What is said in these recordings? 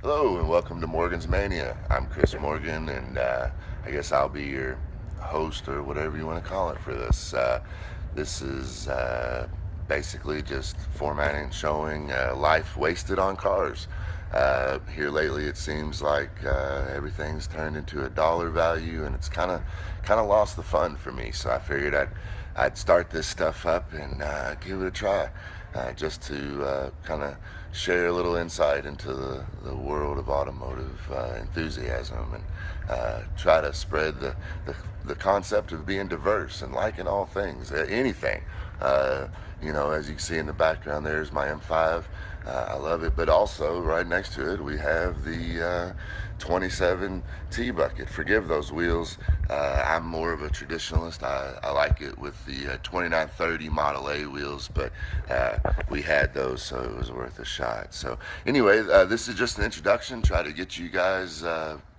Hello and welcome to Morgan's Mania. I'm Chris Morgan, and I guess I'll be your host or whatever you want to call it for this. This is basically just formatting and showing life wasted on cars. Here lately, it seems like everything's turned into a dollar value, and it's kind of lost the fun for me. So I figured I'd start this stuff up and give it a try, just to kind of share a little insight into the world of automotive enthusiasm, and try to spread the concept of being diverse and liking all things, anything. As you can see in the background, there's my M5. I love it, but also right next to it, we have the 27 T-bucket. Forgive those wheels. I'm more of a traditionalist. I like it with the 2930 Model A wheels, but we had those, so it was worth a shot. So anyway, this is just an introduction. Try to get you guys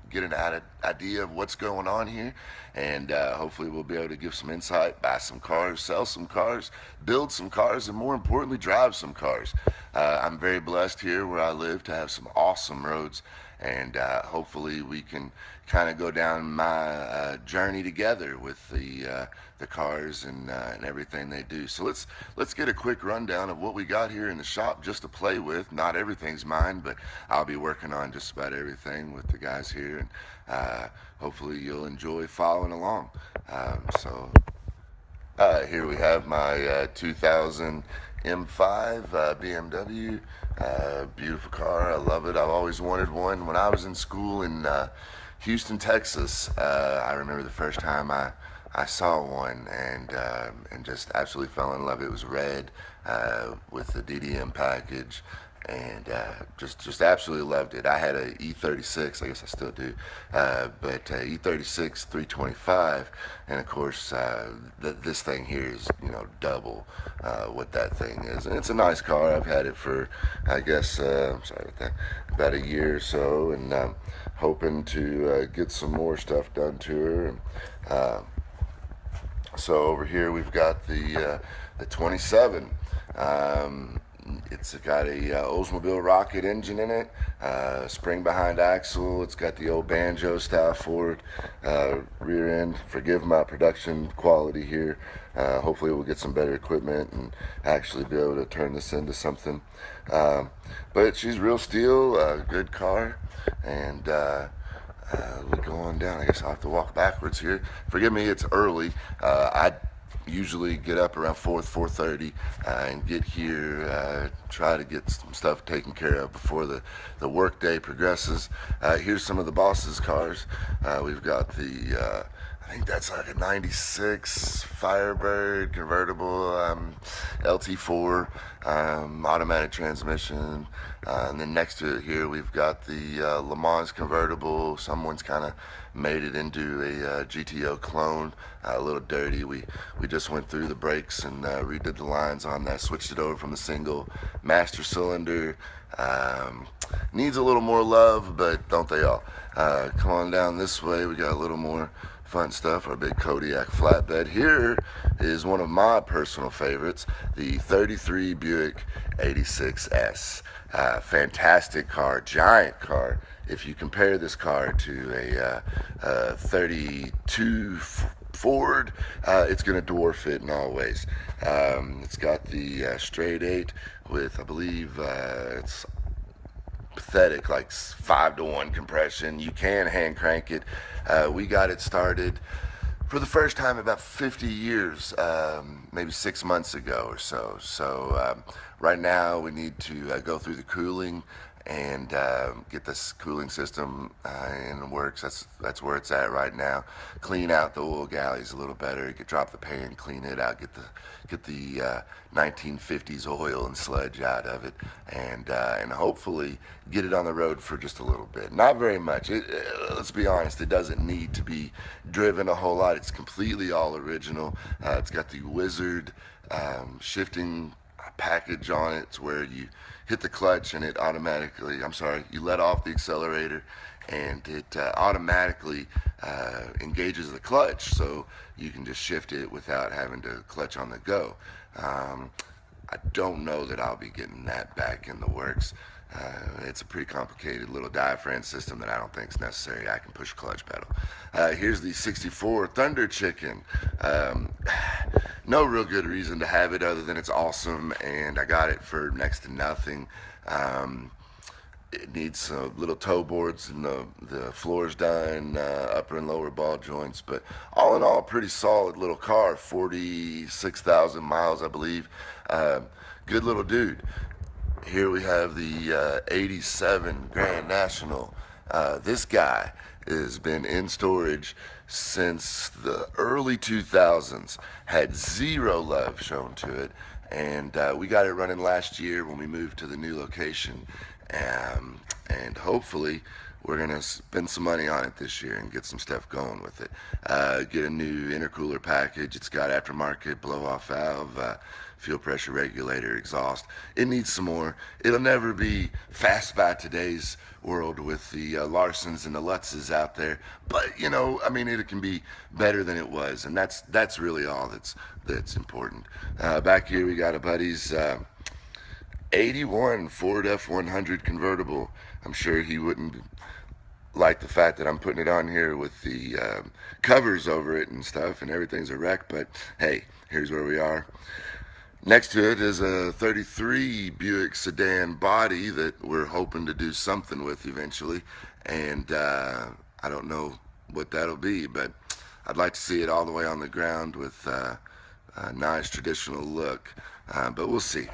get an idea of what's going on here, and hopefully we'll be able to give some insight, buy some cars, sell some cars, build some cars, and more importantly, drive some cars. I'm very blessed here where I live to have some awesome roads, and hopefully we can kind of go down my journey together with the cars and everything they do. So let's get a quick rundown of what we got here in the shop just to play with. Not everything's mine, but I'll be working on just about everything with the guys here, and hopefully you'll enjoy following along. Here we have my 2000 M5 BMW. Beautiful car. I love it. I've always wanted one. When I was in school in Houston, Texas, I remember the first time I saw one, and just absolutely fell in love. It was red with the DDM package, and just absolutely loved it. I had a E36, I guess I still do, but E36 325, and of course this thing here is double what that thing is, and it's a nice car. I've had it for, I guess, I'm sorry about that, about a year or so, and hoping to get some more stuff done to her. And so over here we've got the 27. It's got a Oldsmobile rocket engine in it, spring behind axle. It's got the old banjo style Ford rear end. Forgive my production quality here. Hopefully we'll get some better equipment and actually be able to turn this into something. But she's real steel, good car, and we go on down. I guess I'll have to walk backwards here. Forgive me, it's early. I usually get up around 4:30 and get here, try to get some stuff taken care of before the work day progresses. Here's some of the boss's cars. We've got the I think that's like a 96 Firebird convertible, LT4, automatic transmission. And then next to it here, we've got the Le Mans convertible. Someone's kind of made it into a GTO clone. A little dirty. We just went through the brakes and redid the lines on that, switched it over from the single master cylinder. Needs a little more love, but don't they all? Come on down this way, we got a little more fun stuff. Our big Kodiak flatbed. Here is one of my personal favorites, the 33 Buick 86S. Fantastic car, giant car. If you compare this car to a 32 Ford, it's going to dwarf it in all ways. It's got the straight 8 with, I believe, it's pathetic, like 5-to-1 compression. You can hand crank it. We got it started for the first time in about 50 years, maybe 6 months ago or so. So right now we need to go through the cooling and get this cooling system in the works. That's where it's at right now. Clean out the oil galleys a little better. You could drop the pan, clean it out, get the 1950s oil and sludge out of it, and hopefully get it on the road for just a little bit. Not very much. Let's be honest, it doesn't need to be driven a whole lot. It's completely all original. It's got the Wizard shifting package on it. It's where you hit the clutch and it automatically, you let off the accelerator and it automatically engages the clutch, so you can just shift it without having to clutch on the go. I don't know that I'll be getting that back in the works. It's a pretty complicated little diaphragm system that I don't think is necessary. I can push a clutch pedal. Here's the 64 Thunder Chicken. No real good reason to have it other than it's awesome, and I got it for next to nothing. It needs some little toe boards and the floor's done, upper and lower ball joints, but all in all, pretty solid little car. 46,000 miles, I believe. Good little dude. Here we have the 87 Grand National. This guy has been in storage since the early 2000s, had zero love shown to it, and we got it running last year when we moved to the new location. And hopefully we're going to spend some money on it this year and get some stuff going with it. Get a new intercooler package. It's got aftermarket blow-off valve, fuel pressure regulator, exhaust. It needs some more. It'll never be fast by today's world with the Larsons and the Lutzes out there, but you know, I mean, it can be better than it was, and that's really all that's important. Back here we got a buddy's 81 Ford F100 convertible. I'm sure he wouldn't like the fact that I'm putting it on here with the covers over it and stuff, and everything's a wreck, but hey, here's where we are. Next to it is a 33 Buick sedan body that we're hoping to do something with eventually, and I don't know what that'll be, but I'd like to see it all the way on the ground with a nice traditional look, but we'll see.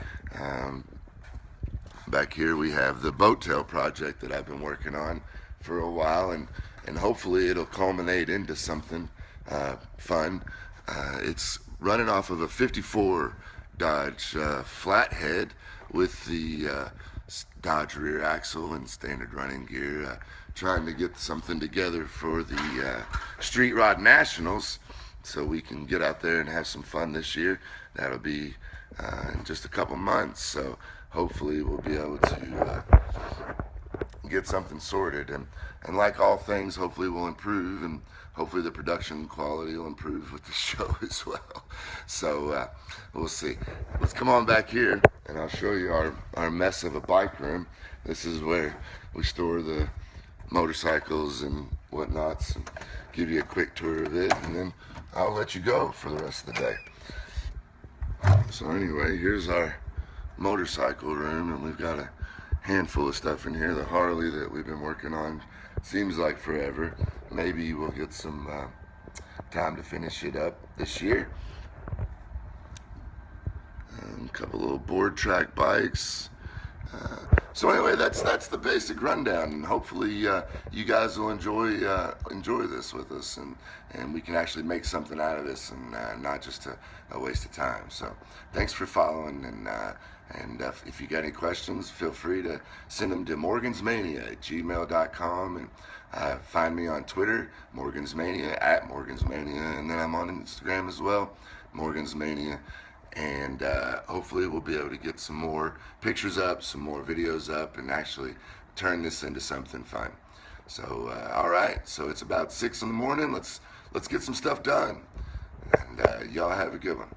Back here we have the boat tail project that I've been working on for a while, and hopefully it'll culminate into something fun. It's running off of a 54 Dodge flathead with the Dodge rear axle and standard running gear, trying to get something together for the Street Rod Nationals so we can get out there and have some fun this year. That'll be in just a couple months, so hopefully we'll be able to get something sorted, and like all things, hopefully we'll improve, and hopefully the production quality will improve with the show as well. So we'll see. Let's come on back here and I'll show you our mess of a bike room. This is where we store the motorcycles and whatnots, and give you a quick tour of it, and then I'll let you go for the rest of the day. So anyway, here's our motorcycle room, and we've got a handful of stuff in here. The Harley that we've been working on seems like forever. Maybe we'll get some time to finish it up this year. A couple little board track bikes. So anyway, that's the basic rundown, and hopefully you guys will enjoy this with us, and we can actually make something out of this, and not just a waste of time. So thanks for following, and if you got any questions, feel free to send them to morgansmania@gmail.com, and find me on Twitter, morgansmania, @morgansmania, and then I'm on Instagram as well, morgansmania. And hopefully we'll be able to get some more pictures up, some more videos up, and actually turn this into something fun. So all right, so it's about 6 in the morning. Let's get some stuff done, and y'all have a good one.